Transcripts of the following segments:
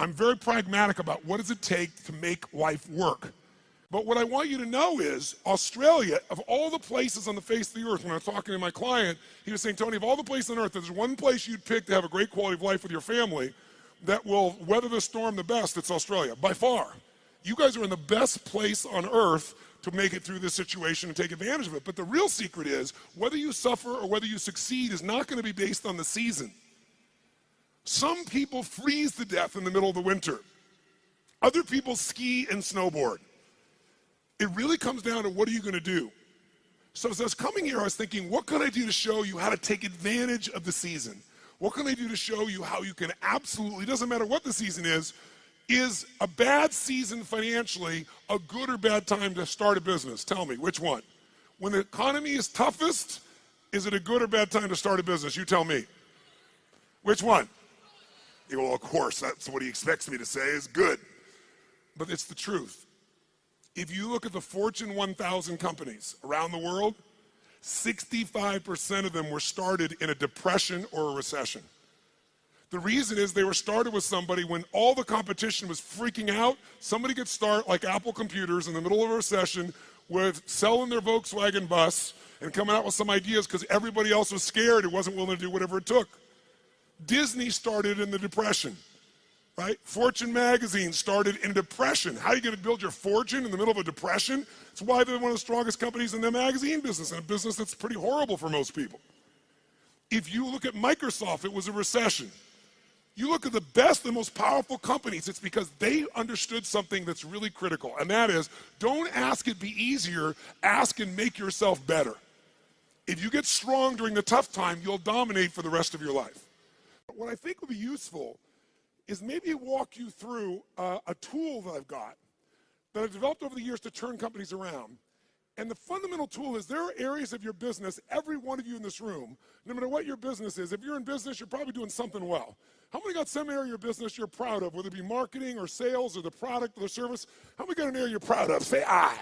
I'm very pragmatic about what does it take to make life work. But what I want you to know is Australia, of all the places on the face of the earth, when I was talking to my client, he was saying, Tony, of all the places on earth, there's one place you'd pick to have a great quality of life with your family that will weather the storm the best, it's Australia, by far. You guys are in the best place on earth to make it through this situation and take advantage of it. But the real secret is, whether you suffer or whether you succeed is not going to be based on the season. Some people freeze to death in the middle of the winter. Other people ski and snowboard. It really comes down to what are you going to do? So as I was coming here, I was thinking, what can I do to show you how to take advantage of the season? What can I do to show you how you can absolutely, doesn't matter what the season is a bad season financially a good or bad time to start a business? Tell me, which one? When the economy is toughest, is it a good or bad time to start a business? You tell me. Which one? You go, well, of course, that's what he expects me to say is good. But it's the truth. If you look at the Fortune 1000 companies around the world, 65% of them were started in a depression or a recession. The reason is they were started with somebody when all the competition was freaking out. Somebody could start, like Apple Computers, in the middle of a recession with selling their Volkswagen bus and coming out with some ideas because everybody else was scared and wasn't willing to do whatever it took. Disney started in the Depression. Right? Fortune magazine started in a depression. How are you going to build your fortune in the middle of a depression? It's why they're one of the strongest companies in the magazine business, and a business that's pretty horrible for most people. If you look at Microsoft, it was a recession. You look at the best and most powerful companies, it's because they understood something that's really critical, and that is, don't ask it be easier, ask and make yourself better. If you get strong during the tough time, you'll dominate for the rest of your life. What I think would be useful is maybe walk you through a tool that I've got that I've developed over the years to turn companies around. And the fundamental tool is there are areas of your business, every one of you in this room, no matter what your business is, if you're in business, you're probably doing something well. How many got some area of your business you're proud of, whether it be marketing or sales or the product or the service? How many got an area you're proud of? Say I.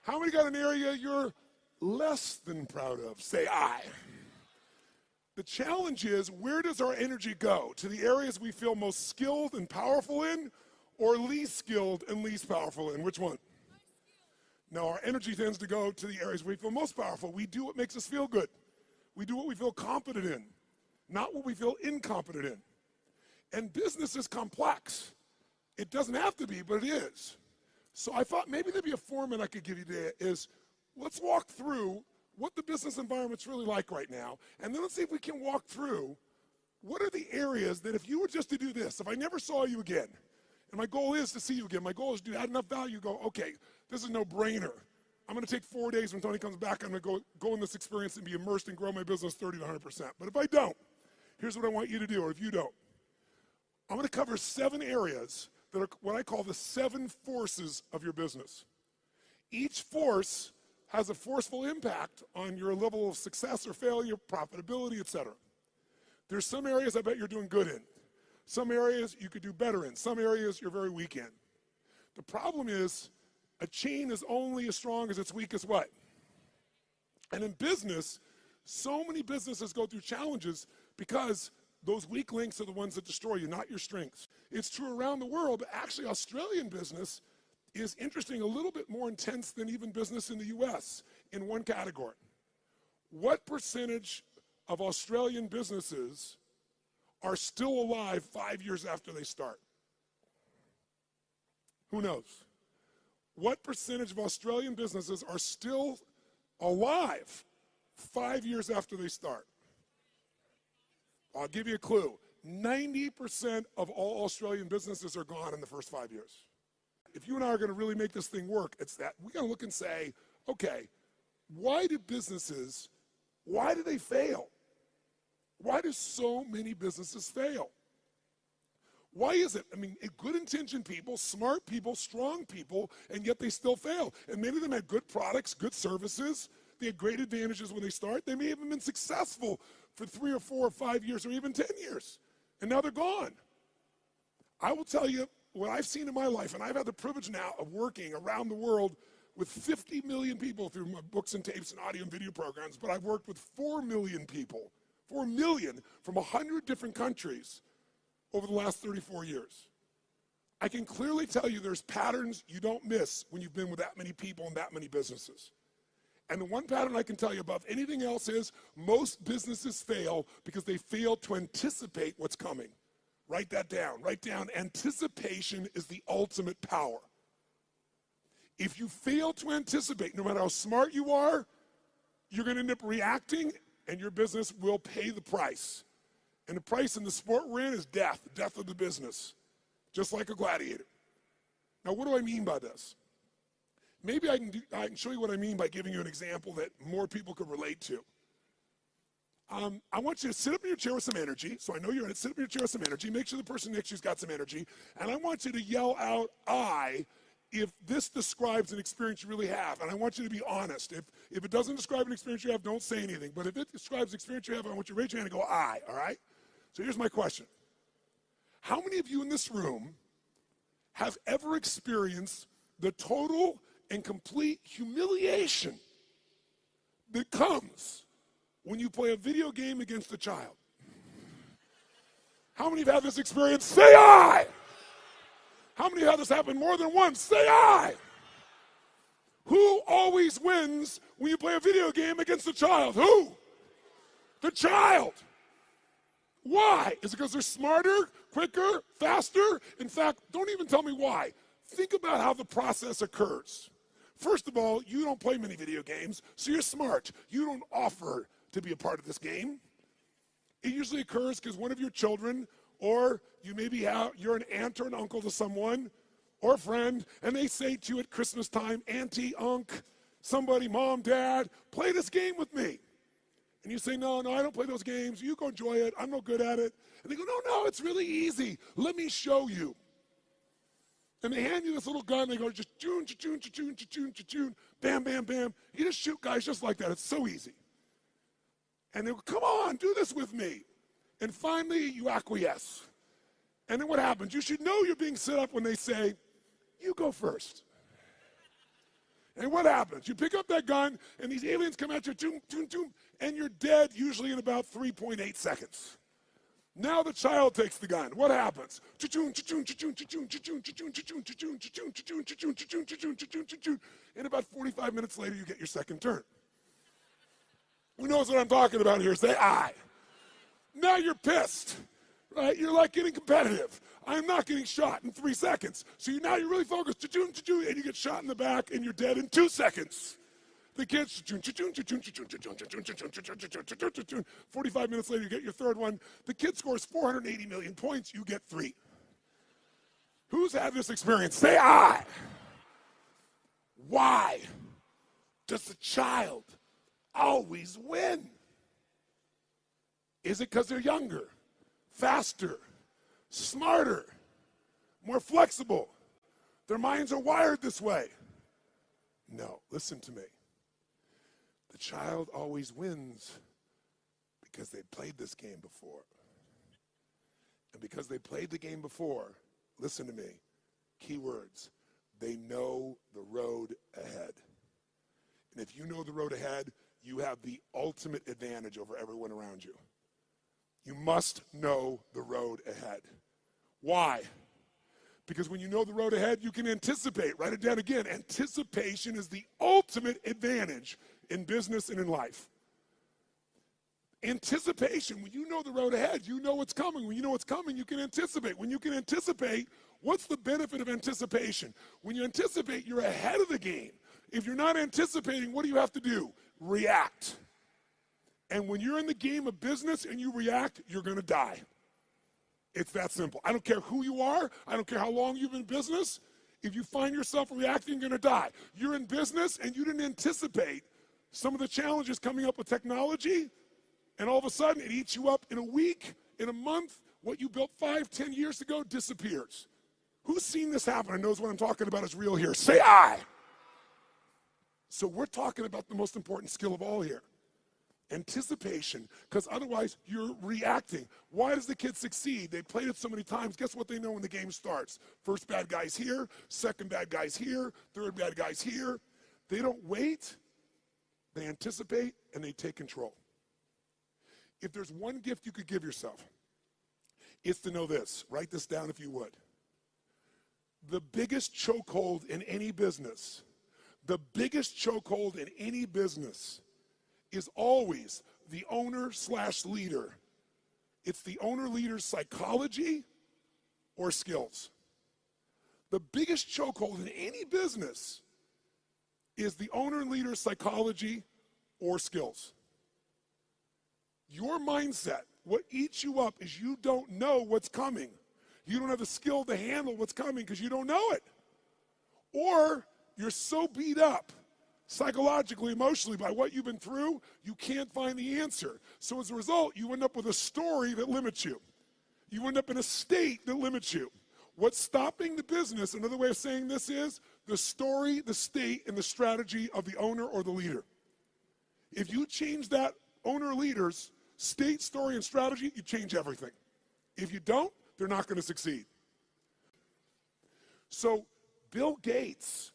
How many got an area you're less than proud of? Say I. The challenge is, where does our energy go? To the areas we feel most skilled and powerful in, or least skilled and least powerful in? Which one? No, our energy tends to go to the areas we feel most powerful. We do what makes us feel good. We do what we feel competent in, not what we feel incompetent in. And business is complex. It doesn't have to be, but it is. So I thought maybe there'd be a format I could give you today is, let's walk through what the business environment's really like right now, and then let's see if we can walk through what are the areas that if you were just to do this, if I never saw you again, and my goal is to see you again, my goal is to add enough value, go, okay, this is no brainer. I'm gonna take 4 days when Tony comes back, I'm gonna go in this experience and be immersed and grow my business 30 to 100%. But if I don't, here's what I want you to do, or if you don't. I'm gonna cover 7 areas that are what I call the 7 forces of your business. Each force has a forceful impact on your level of success or failure, profitability, etc. There's some areas I bet you're doing good in. Some areas you could do better in. Some areas you're very weak in. The problem is, a chain is only as strong as its weakest what? And in business, so many businesses go through challenges because those weak links are the ones that destroy you, not your strengths. It's true around the world, but actually Australian business is interesting, a little bit more intense than even business in the US in one category. What percentage of Australian businesses are still alive 5 years after they start? Who knows? What percentage of Australian businesses are still alive 5 years after they start? I'll give you a clue. 90% of all Australian businesses are gone in the first 5 years. If you and I are going to really make this thing work, it's that we got to look and say, okay, why do they fail? Why do so many businesses fail? Why is it? I mean, good-intentioned people, smart people, strong people, and yet they still fail. And many of them had good products, good services. They had great advantages when they start. They may have been successful for 3 or 4 or 5 years or even 10 years, and now they're gone. I will tell you what I've seen in my life, and I've had the privilege now of working around the world with 50 million people through my books and tapes and audio and video programs, but I've worked with 4 million people, 4 million from 100 different countries. over the last 34 years. I can clearly tell you there's patterns you don't miss when you've been with that many people and that many businesses. And the one pattern I can tell you above anything else is most businesses fail because they fail to anticipate what's coming. Write that down. Write down, anticipation is the ultimate power. If you fail to anticipate, no matter how smart you are, you're going to end up reacting and your business will pay the price. And the price in the sport we're in is death of the business, just like a gladiator. Now, what do I mean by this? Maybe I can show you what I mean by giving you an example that more people could relate to. I want you to sit up in your chair with some energy. So I know you're in it. Sit up in your chair with some energy. Make sure the person next to you's got some energy. And I want you to yell out, I, if this describes an experience you really have. And I want you to be honest. If it doesn't describe an experience you have, don't say anything. But if it describes an experience you have, I want you to raise your hand and go, I, all right? So here's my question. How many of you in this room have ever experienced the total and complete humiliation that comes when you play a video game against a child? How many have had this experience? Say I! How many have had this happen more than once? Say I! Who always wins when you play a video game against a child? Who? The child. Why? Is it because they're smarter, quicker, faster? In fact, don't even tell me why. Think about how the process occurs. First of all, you don't play many video games, so you're smart. You don't offer to be a part of this game. It usually occurs because one of your children, or you maybe you're an aunt or an uncle to someone, or a friend, and they say to you at Christmas time, Auntie, Unc, somebody, Mom, Dad, play this game with me. And you say, no, I don't play those games. You go enjoy it. I'm no good at it. And they go, no, it's really easy. Let me show you. And they hand you this little gun. They go, just choon, choon, choon, choon, choon, bam, bam, bam. You just shoot guys just like that. It's so easy. And they go, come on, do this with me. And finally, you acquiesce. And then what happens? You should know you're being set up when they say, you go first. And what happens? You pick up that gun, and these aliens come at you, choom, choom, choom, and you're dead usually in about 3.8 seconds. Now the child takes the gun. What happens? And about 45 minutes later, you get your second turn. Who knows what I'm talking about here? Say I. Now you're pissed, right? You're like getting competitive. I'm not getting shot in 3 seconds. So now you're really focused, and you get shot in the back, and you're dead in 2 seconds. The kids, 45 minutes later, you get your third one. The kid scores 480 million points, you get 3. Who's had this experience? Say I. Why does the child always win? Is it because they're younger, faster, smarter, more flexible? Their minds are wired this way. No, listen to me. The child always wins because they played this game before. And because they played the game before, listen to me, key words, they know the road ahead. And if you know the road ahead, you have the ultimate advantage over everyone around you. You must know the road ahead. Why? Because when you know the road ahead, you can anticipate. Write it down again. Anticipation is the ultimate advantage in business and in life. Anticipation, when you know the road ahead, you know what's coming. When you know what's coming, you can anticipate. When you can anticipate, what's the benefit of anticipation? When you anticipate, you're ahead of the game. If you're not anticipating, what do you have to do? React. And when you're in the game of business and you react, you're going to die. It's that simple. I don't care who you are. I don't care how long you've been in business. If you find yourself reacting, you're going to die. You're in business and you didn't anticipate some of the challenges coming up with technology, and all of a sudden it eats you up in a week, in a month. What you built 5, 10 years ago disappears. Who's seen this happen and knows what I'm talking about is real here? Say I. So we're talking about the most important skill of all here. Anticipation, because otherwise you're reacting. Why does the kid succeed? They played it so many times. Guess what they know when the game starts? First bad guy's here, second bad guy's here, third bad guy's here. They don't wait, they anticipate, and they take control. If there's one gift you could give yourself, It's to know this. Write this down if you would. The biggest chokehold in any business, is always the owner/leader. It's the owner-leader's psychology or skills. The biggest chokehold in any business is the owner and leader's psychology or skills. Your mindset, what eats you up is you don't know what's coming. You don't have the skill to handle what's coming because you don't know it. Or you're so beat up psychologically, emotionally by what you've been through, you can't find the answer. So as a result, you end up with a story that limits you. You end up in a state that limits you. What's stopping the business, another way of saying this is the story, the state, and the strategy of the owner or the leader. If you change that owner or leader's state, story, and strategy, you change everything. If you don't, they're not going to succeed. So Bill Gates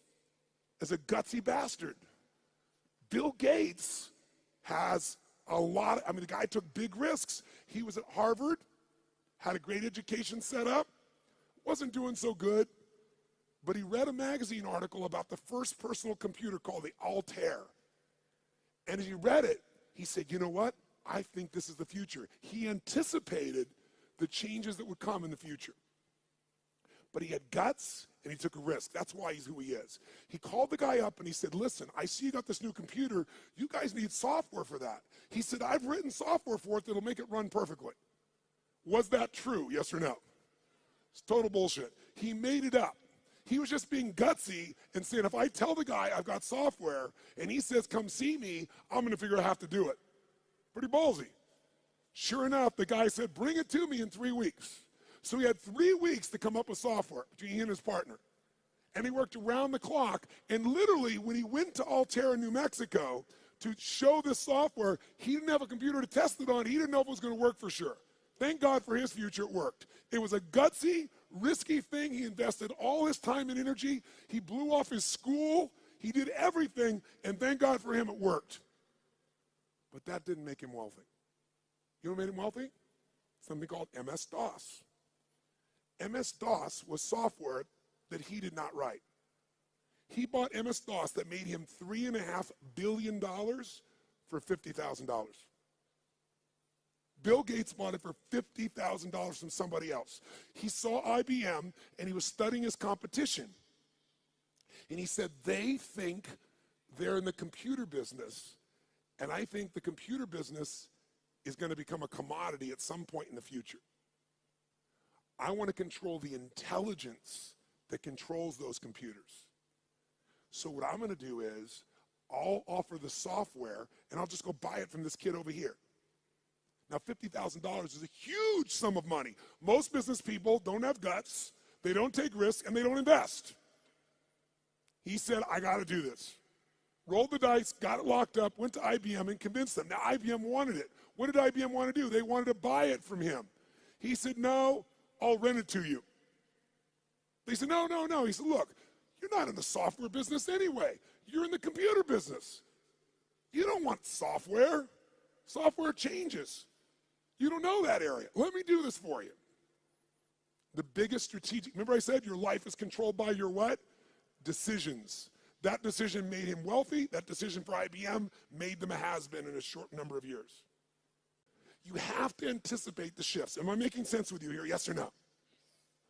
is a gutsy bastard. Bill Gates has a lot of, the guy took big risks. He was at Harvard, had a great education set up, wasn't doing so good, but he read a magazine article about the first personal computer called the Altair. And as he read it, he said, you know what? I think this is the future. He anticipated the changes that would come in the future. But he had guts and he took a risk. That's why he's who he is. He called the guy up and he said, listen, I see you got this new computer. You guys need software for that. He said, I've written software for it that'll make it run perfectly. Was that true? Yes or no? It's total bullshit. He made it up. He was just being gutsy and saying, if I tell the guy I've got software and he says, come see me, I'm going to figure out how to do it. Pretty ballsy. Sure enough, the guy said, bring it to me in 3 weeks. So he had 3 weeks to come up with software between he and his partner. And he worked around the clock. And literally, when he went to Altair in New Mexico to show this software, he didn't have a computer to test it on. He didn't know if it was going to work for sure. Thank God for his future, it worked. It was a gutsy, risky thing. He invested all his time and energy. He blew off his school. He did everything. And thank God for him, it worked. But that didn't make him wealthy. You know what made him wealthy? Something called MS-DOS. MS-DOS was software that he did not write. He bought MS-DOS that made him $3.5 billion for $50,000. Bill Gates bought it for $50,000 from somebody else. He saw IBM and he was studying his competition. And he said, they think they're in the computer business, and I think the computer business is going to become a commodity at some point in the future. I want to control the intelligence that controls those computers. So what I'm going to do is I'll offer the software and I'll just go buy it from this kid over here. Now, $50,000 is a huge sum of money. Most business people don't have guts, they don't take risks, and they don't invest. He said, I got to do this. Rolled the dice, got it locked up, went to IBM and convinced them. Now, IBM wanted it. What did IBM want to do? They wanted to buy it from him. He said, no, I'll rent it to you. They said, no. He said, look, you're not in the software business anyway. You're in the computer business. You don't want software. Software changes. You don't know that area. Let me do this for you. The biggest strategic, remember I said your life is controlled by your what? Decisions. That decision made him wealthy. That decision for IBM made them a has-been in a short number of years. You have to anticipate the shifts. Am I making sense with you here, yes or no?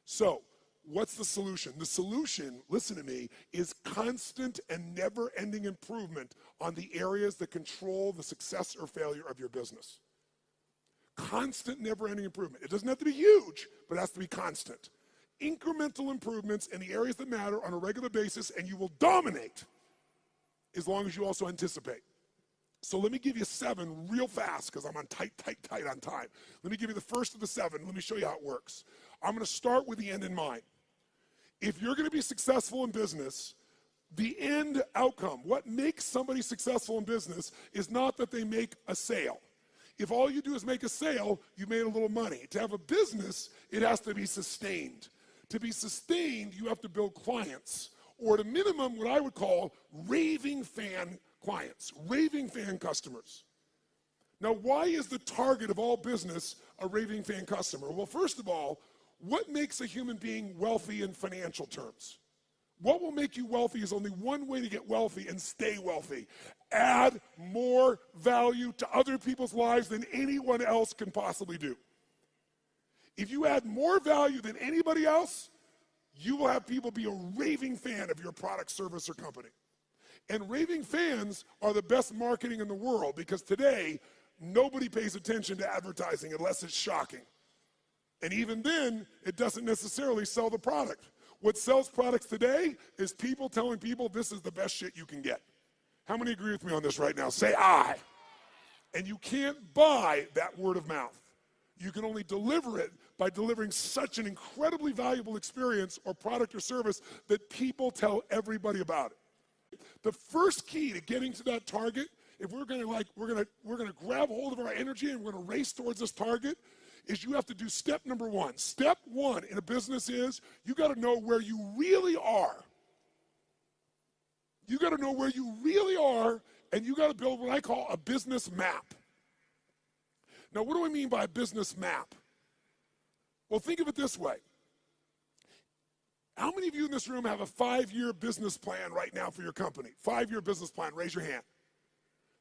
So, what's the solution? The solution, listen to me, is constant and never-ending improvement on the areas that control the success or failure of your business. Constant, never-ending improvement. It doesn't have to be huge, but it has to be constant. Incremental improvements in the areas that matter on a regular basis, and you will dominate as long as you also anticipate. So let me give you 7 real fast because I'm on tight on time. Let me give you the first of the 7. Let me show you how it works. I'm going to start with the end in mind. If you're going to be successful in business, the end outcome, what makes somebody successful in business is not that they make a sale. If all you do is make a sale, you made a little money. To have a business, it has to be sustained. To be sustained, you have to build clients, or at a minimum, what I would call raving fan clients, raving fan customers. Now, why is the target of all business a raving fan customer? Well, first of all, what makes a human being wealthy in financial terms? What will make you wealthy is only one way to get wealthy and stay wealthy. Add more value to other people's lives than anyone else can possibly do. If you add more value than anybody else, you will have people be a raving fan of your product, service, or company. And raving fans are the best marketing in the world because today, nobody pays attention to advertising unless it's shocking. And even then, it doesn't necessarily sell the product. What sells products today is people telling people this is the best shit you can get. How many agree with me on this right now? Say aye. And you can't buy that word of mouth. You can only deliver it by delivering such an incredibly valuable experience or product or service that people tell everybody about it. The first key to getting to that target, if we're gonna grab hold of our energy and we're gonna race towards this target, is you have to do step number one. Step one in a business is you got to know where you really are. You got to know where you really are, and you got to build what I call a business map. Now, what do I mean by a business map? Well, think of it this way. How many of you in this room have a 5-year business plan right now for your company? 5-year business plan, raise your hand.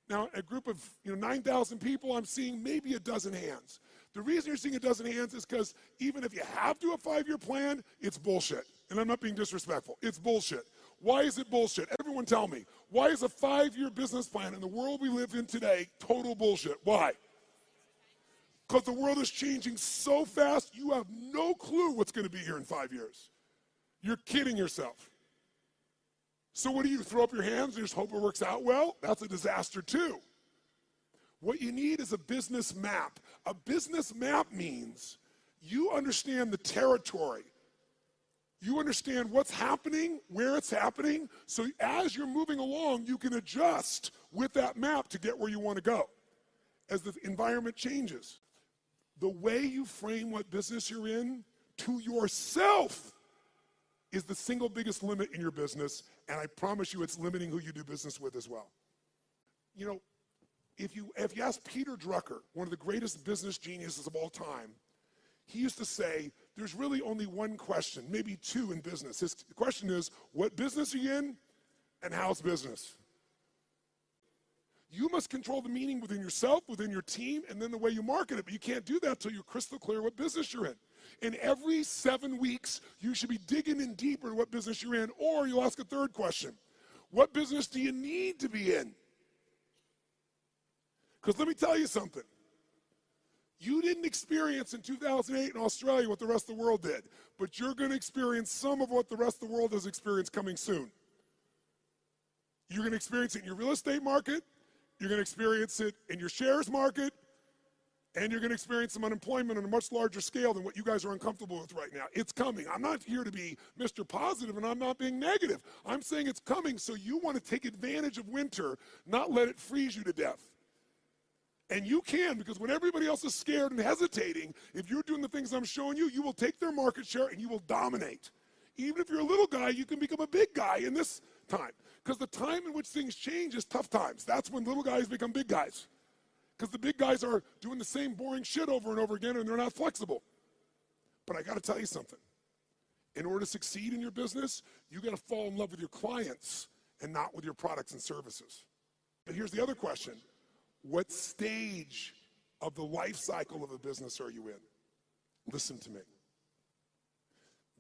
Now, a group of 9,000 people, I'm seeing maybe a dozen hands. The reason you're seeing a dozen hands is because even if you have to have a 5-year plan, it's bullshit. And I'm not being disrespectful. It's bullshit. Why is it bullshit? Everyone tell me. Why is a 5-year business plan in the world we live in today total bullshit? Why? Because the world is changing so fast, you have no clue what's going to be here in 5 years. You're kidding yourself. So what do? Throw up your hands and just hope it works out well? That's a disaster too. What you need is a business map. A business map means you understand the territory. You understand what's happening, where it's happening, so as you're moving along, you can adjust with that map to get where you want to go as the environment changes. The way you frame what business you're in to yourself is the single biggest limit in your business, and I promise you it's limiting who you do business with as well. You know, if you ask Peter Drucker, one of the greatest business geniuses of all time, he used to say, there's really only one question, maybe two in business. His question is, what business are you in, and how's business? You must control the meaning within yourself, within your team, and then the way you market it, but you can't do that until you're crystal clear what business you're in. And every 7 weeks, you should be digging in deeper to what business you're in, or you'll ask a third question. What business do you need to be in? Because let me tell you something. You didn't experience in 2008 in Australia what the rest of the world did, but you're going to experience some of what the rest of the world has experienced coming soon. You're going to experience it in your real estate market, you're going to experience it in your shares market, and you're going to experience some unemployment on a much larger scale than what you guys are uncomfortable with right now. It's coming. I'm not here to be Mr. Positive, and I'm not being negative. I'm saying it's coming, so you want to take advantage of winter, not let it freeze you to death. And you can, because when everybody else is scared and hesitating, if you're doing the things I'm showing you, you will take their market share and you will dominate. Even if you're a little guy, you can become a big guy in this time. Because the time in which things change is tough times. That's when little guys become big guys. Because the big guys are doing the same boring shit over and over again and they're not flexible. But I got to tell you something. In order to succeed in your business, you got to fall in love with your clients and not with your products and services. But here's the other question. What stage of the life cycle of a business are you in? Listen to me.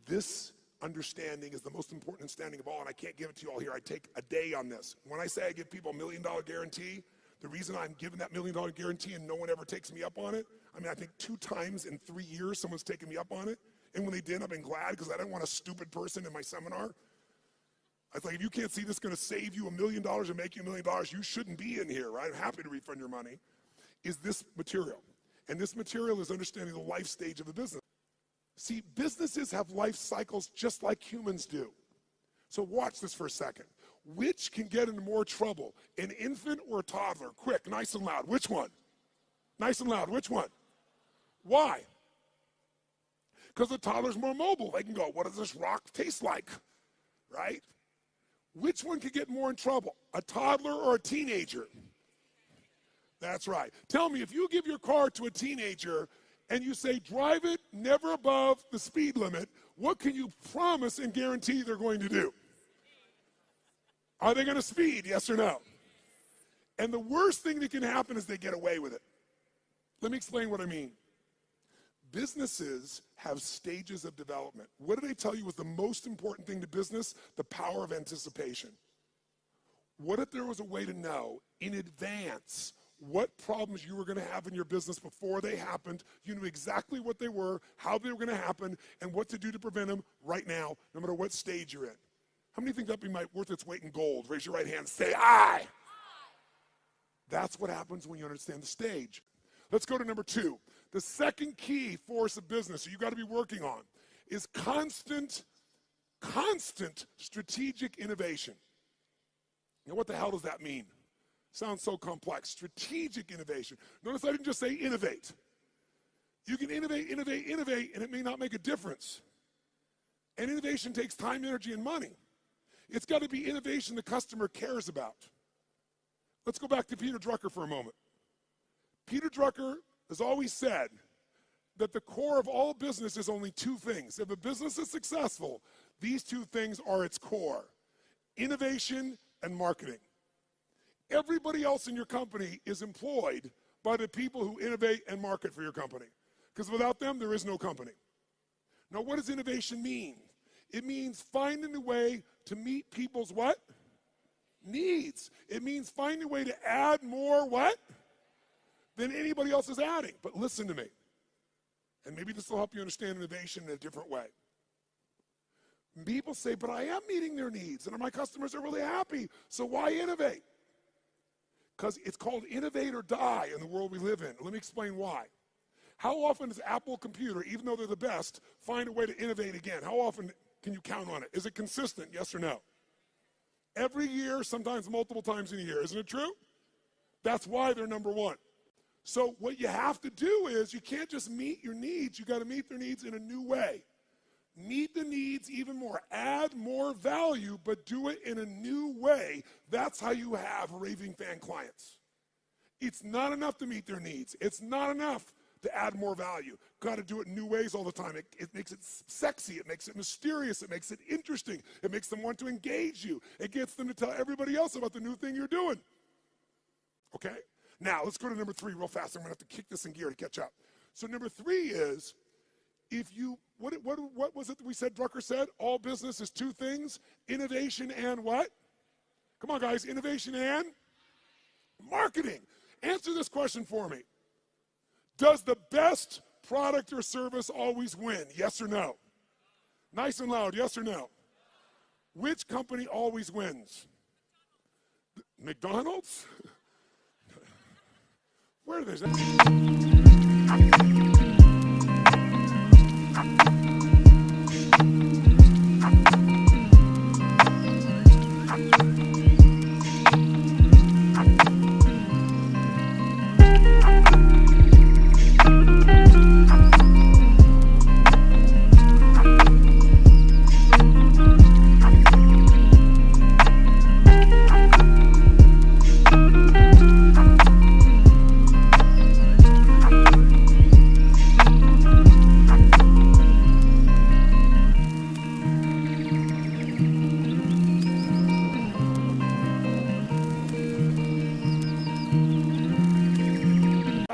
This understanding is the most important understanding of all, and I can't give it to you all here. I take a day on this. When I say I give people $1 million guarantee, the reason I'm giving that $1 million guarantee and no one ever takes me up on it, I think 2 times in 3 years someone's taken me up on it. And when they did, I've been glad because I didn't want a stupid person in my seminar. I was like, if you can't see this is going to save you $1 million and make you $1 million, you shouldn't be in here, right? I'm happy to refund your money. Is this material. And this material is understanding the life stage of the business. See, businesses have life cycles just like humans do. So watch this for a second. Which can get into more trouble, an infant or a toddler? Quick, nice and loud. Which one? Nice and loud. Which one? Why? Because the toddler's more mobile. They can go, what does this rock taste like? Right? Which one could get more in trouble, a toddler or a teenager? That's right. Tell me, if you give your car to a teenager and you say, drive it never above the speed limit, what can you promise and guarantee they're going to do? Are they going to speed, yes or no? And the worst thing that can happen is they get away with it. Let me explain what I mean. Businesses have stages of development. What did I tell you was the most important thing to business? The power of anticipation. What if there was a way to know in advance what problems you were going to have in your business before they happened? You knew exactly what they were, how they were going to happen, and what to do to prevent them right now, no matter what stage you're in. How many think that'd be worth its weight in gold? Raise your right hand and say, aye. That's what happens when you understand the stage. Let's go to number 2. The second key force of business you got to be working on is constant strategic innovation. Now, what the hell does that mean? Sounds so complex. Strategic innovation. Notice I didn't just say innovate. You can innovate, and it may not make a difference. And innovation takes time, energy, and money. It's got to be innovation the customer cares about. Let's go back to Peter Drucker for a moment. Peter Drucker has always said that the core of all business is only 2 things. If a business is successful, these 2 things are its core: innovation and marketing. Everybody else in your company is employed by the people who innovate and market for your company. Because without them, there is no company. Now, what does innovation mean? It means finding a way to meet people's what? Needs. It means finding a way to add more what? Than anybody else is adding. But listen to me. And maybe this will help you understand innovation in a different way. People say, but I am meeting their needs, and my customers are really happy, so why innovate? Because it's called innovate or die in the world we live in. Let me explain why. How often does Apple Computer, even though they're the best, find a way to innovate again? How often can you count on it? Is it consistent, yes or no? Every year, sometimes multiple times in a year. Isn't it true? That's why they're number 1. So what you have to do is you can't just meet your needs. You got to meet their needs in a new way. Meet the needs even more. Add more value, but do it in a new way. That's how you have raving fan clients. It's not enough to meet their needs. It's not enough to add more value. Got to do it in new ways all the time. It makes it sexy. It makes it mysterious. It makes it interesting. It makes them want to engage you. It gets them to tell everybody else about the new thing you're doing. Okay? Now, let's go to number 3 real fast. I'm going to have to kick this in gear to catch up. So number 3 is, if you, what was it that we said Drucker said? All business is 2 things, innovation and what? Come on, guys, innovation and marketing. Answer this question for me. Does the best product or service always win? Yes or no? Nice and loud, yes or no? Which company always wins? McDonald's? Where are they?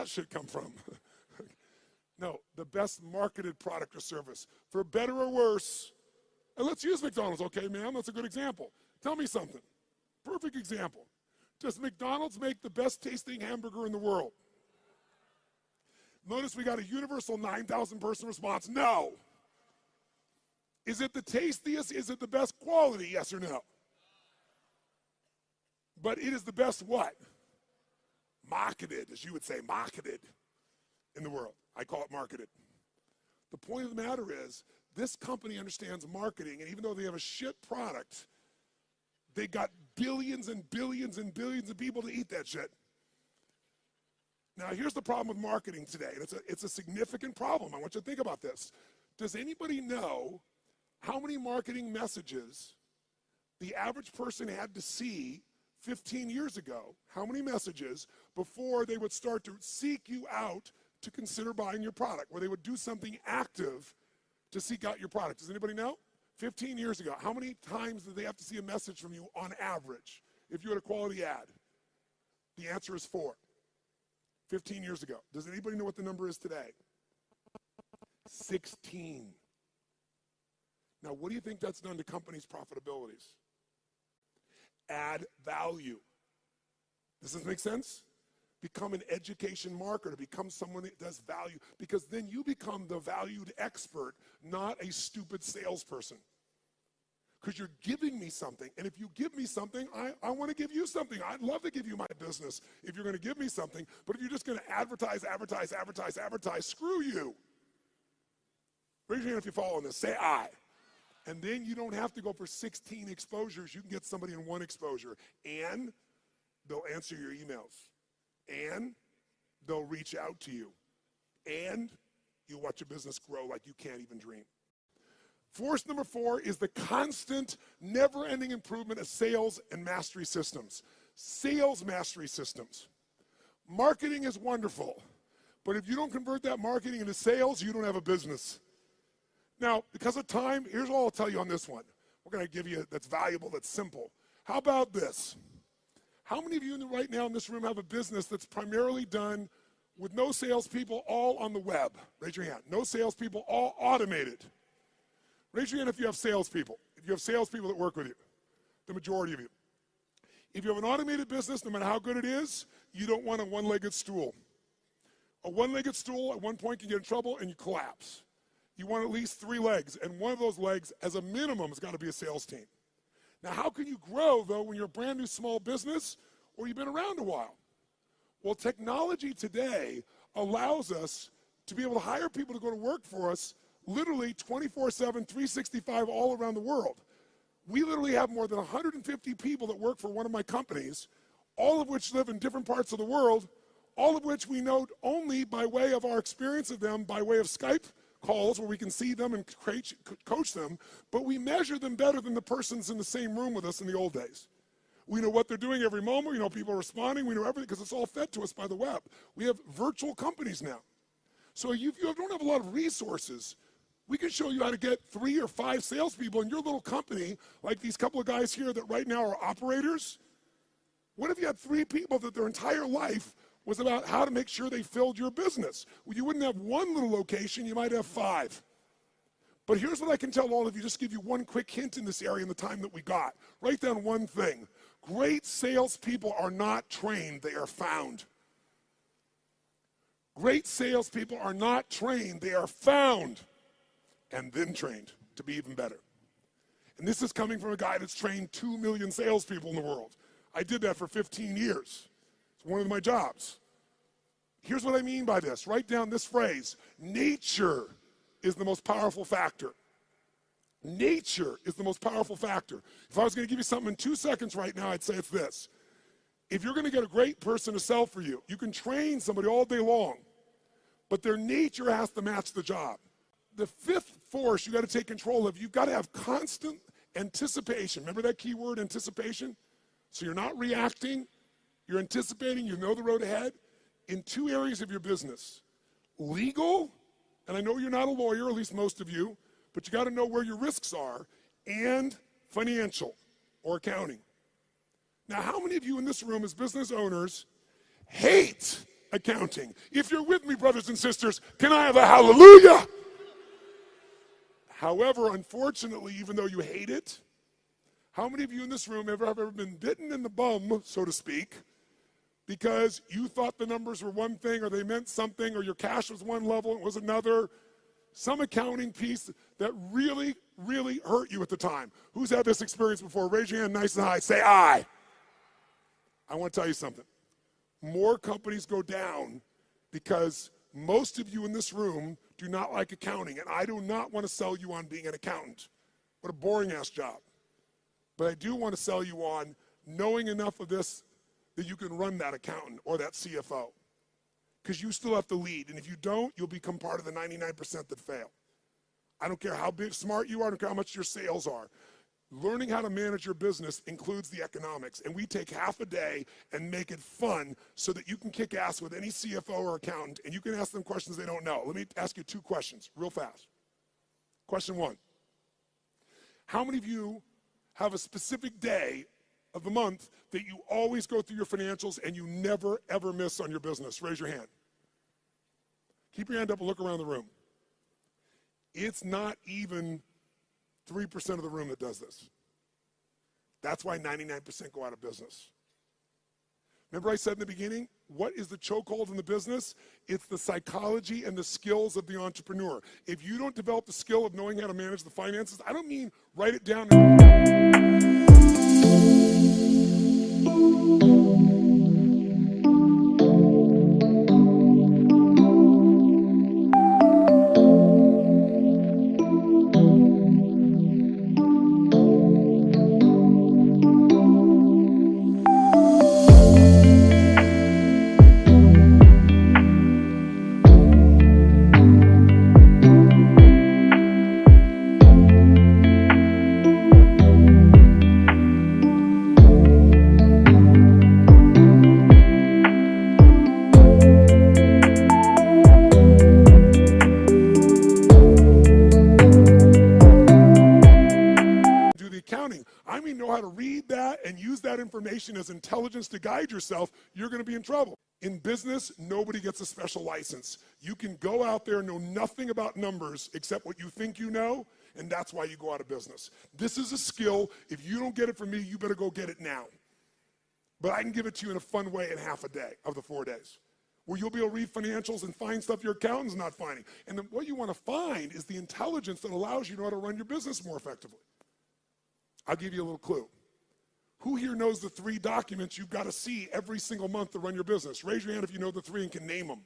Should come from. No, the best marketed product or service, for better or worse. And let's use McDonald's, okay, ma'am? That's a good example. Tell me something. Perfect example. Does McDonald's make the best tasting hamburger in the world? Notice we got a universal 9,000 person response. No. Is it the tastiest? Is it the best quality? Yes or no? But it is the best what? Marketed, as you would say, marketed in the world. I call it marketed. The point of the matter is, this company understands marketing, and even though they have a shit product, they got billions and billions and billions of people to eat that shit. Now, here's the problem with marketing today, and it's a significant problem. I want you to think about this. Does anybody know how many marketing messages the average person had to see 15 years ago, how many messages before they would start to seek you out to consider buying your product, where they would do something active to seek out your product? Does anybody know? 15 years ago, how many times did they have to see a message from you on average if you had a quality ad? The answer is 4. 15 years ago. Does anybody know what the number is today? 16. Now, what do you think that's done to companies' profitabilities? Add value. Does this make sense? Become an education marketer, become someone that does value, because then you become the valued expert, not a stupid salesperson. Because you're giving me something, and if you give me something, I want to give you something. I'd love to give you my business if you're going to give me something, but if you're just going to advertise, screw you. Raise your hand if you follow this. Say I. And then you don't have to go for 16 exposures. You can get somebody in 1 exposure, and they'll answer your emails, and they'll reach out to you, and you'll watch your business grow like you can't even dream. Force number 4 is the constant, never-ending improvement of sales and mastery systems. Sales mastery systems. Marketing is wonderful, but if you don't convert that marketing into sales, you don't have a business. Now, because of time, here's all I'll tell you on this one. We're going to give you that's valuable, that's simple. How about this? How many of you right now in this room have a business that's primarily done with no salespeople, all on the web? Raise your hand. No salespeople, all automated. Raise your hand if you have salespeople. If you have salespeople that work with you, the majority of you. If you have an automated business, no matter how good it is, you don't want a one-legged stool. A one-legged stool at one point can get in trouble and you collapse. You want at least 3 legs, and one of those legs, as a minimum, has got to be a sales team. Now, how can you grow, though, when you're a brand new small business or you've been around a while? Well, technology today allows us to be able to hire people to go to work for us literally 24/7, 365 all around the world. We literally have more than 150 people that work for one of my companies, all of which live in different parts of the world, all of which we know only by way of our experience of them, by way of Skype calls where we can see them and coach them, but we measure them better than the persons in the same room with us in the old days. We know what they're doing every moment. We know people are responding. We know everything because it's all fed to us by the web. We have virtual companies now. So if you don't have a lot of resources, we can show you how to get 3 or 5 salespeople in your little company, like these couple of guys here that right now are operators. What if you had 3 people that their entire life was about how to make sure they filled your business? Well, you wouldn't have 1 little location, you might have 5. But here's what I can tell all of you, just give you one quick hint in this area in the time that we got. Write down one thing. Great salespeople are not trained, they are found. Great salespeople are not trained, they are found and then trained to be even better. And this is coming from a guy that's trained 2 million salespeople in the world. I did that for 15 years. It's one of my jobs. Here's what I mean by this. Write down this phrase. Nature is the most powerful factor. Nature is the most powerful factor. If I was going to give you something in 2 seconds right now, I'd say it's this. If you're going to get a great person to sell for you, you can train somebody all day long, but their nature has to match the job. The 5th force you got to take control of, you've got to have constant anticipation. Remember that key word, anticipation? So you're not reacting, you're anticipating, you know the road ahead in 2 areas of your business. Legal, and I know you're not a lawyer, at least most of you, but you got to know where your risks are, and financial or accounting. Now, how many of you in this room as business owners hate accounting? If you're with me, brothers and sisters, can I have a hallelujah? However, unfortunately, even though you hate it, how many of you in this room have ever been bitten in the bum, so to speak, because you thought the numbers were one thing or they meant something or your cash was one level and it was another? Some accounting piece that really, really hurt you at the time. Who's had this experience before? Raise your hand nice and high. Say I. I want to tell you something. More companies go down because most of you in this room do not like accounting, and I do not want to sell you on being an accountant. What a boring-ass job. But I do want to sell you on knowing enough of this that you can run that accountant or that CFO. Because you still have to lead, and if you don't, you'll become part of the 99% that fail. I don't care how big, smart you are, I don't care how much your sales are. Learning how to manage your business includes the economics, and we take half a day and make it fun so that you can kick ass with any CFO or accountant, and you can ask them questions they don't know. Let me ask you 2 questions real fast. Question 1, how many of you have a specific day of the month that you always go through your financials and you never, ever miss on your business? Raise your hand. Keep your hand up and look around the room. It's not even 3% of the room that does this. That's why 99% go out of business. Remember I said in the beginning, what is the chokehold in the business? It's the psychology and the skills of the entrepreneur. If you don't develop the skill of knowing how to manage the finances, I don't mean write it down. I mean, know how to read that and use that information as intelligence to guide yourself, you're going to be in trouble. In business, nobody gets a special license. You can go out there and know nothing about numbers except what you think you know, and that's why you go out of business. This is a skill. If you don't get it from me, you better go get it now. But I can give it to you in a fun way in half a day of the 4 days, where you'll be able to read financials and find stuff your accountant's not finding. And then what you want to find is the intelligence that allows you to know how to run your business more effectively. I'll give you a little clue. Who here knows the 3 documents you've got to see every single month to run your business? Raise your hand if you know the 3 and can name them.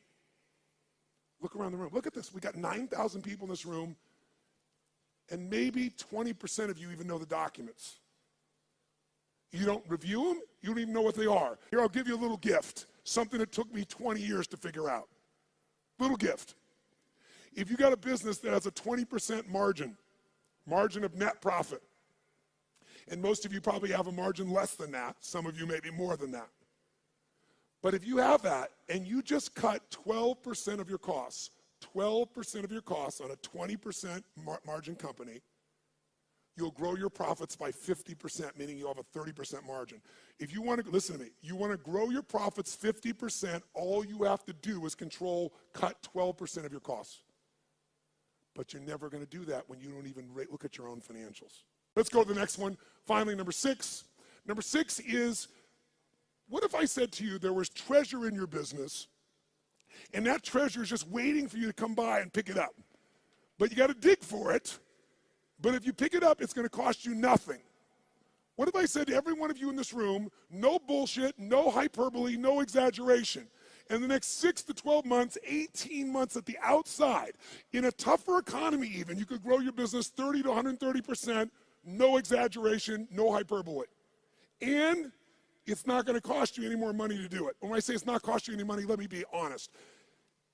Look around the room. Look at this. We got 9,000 people in this room, and maybe 20% of you even know the documents. You don't review them. You don't even know what they are. Here, I'll give you a little gift, something that took me 20 years to figure out. Little gift. If you got a business that has a 20% margin of net profit, and most of you probably have a margin less than that. Some of you maybe more than that. But if you have that and you just cut 12% of your costs, 12% of your costs on a 20% margin company, you'll grow your profits by 50%, meaning you'll have a 30% margin. If you want to, listen to me, you want to grow your profits 50%, all you have to do is cut 12% of your costs. But you're never going to do that when you don't even look at your own financials. Let's go to the next one. Finally, number 6. Number 6 is, what if I said to you there was treasure in your business, and that treasure is just waiting for you to come by and pick it up? But you got to dig for it. But if you pick it up, it's going to cost you nothing. What if I said to every one of you in this room, no bullshit, no hyperbole, no exaggeration, in the next 6 to 12 months, 18 months at the outside, in a tougher economy even, you could grow your business 30 to 130%, no exaggeration, no hyperbole. And it's not going to cost you any more money to do it. When I say it's not cost you any money, let me be honest.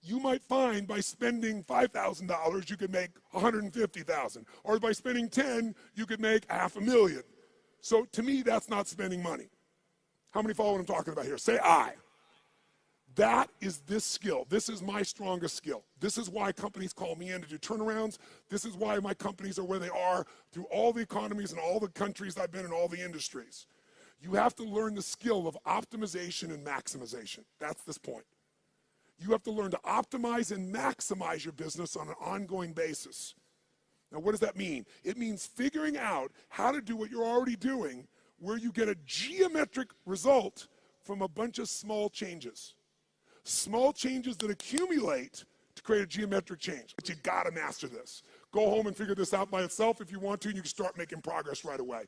You might find by spending $5,000, you could make $150,000. Or by spending 10, you could make $500,000. So to me, that's not spending money. How many follow what I'm talking about here? Say aye. That is this skill. This is my strongest skill. This is why companies call me in to do turnarounds. This is why my companies are where they are through all the economies and all the countries I've been in, all the industries. You have to learn the skill of optimization and maximization. That's this point. You have to learn to optimize and maximize your business on an ongoing basis. Now, what does that mean? It means figuring out how to do what you're already doing, where you get a geometric result from a bunch of small changes. Small changes that accumulate to create a geometric change. But you gotta master this. Go home and figure this out by itself if you want to, and you can start making progress right away.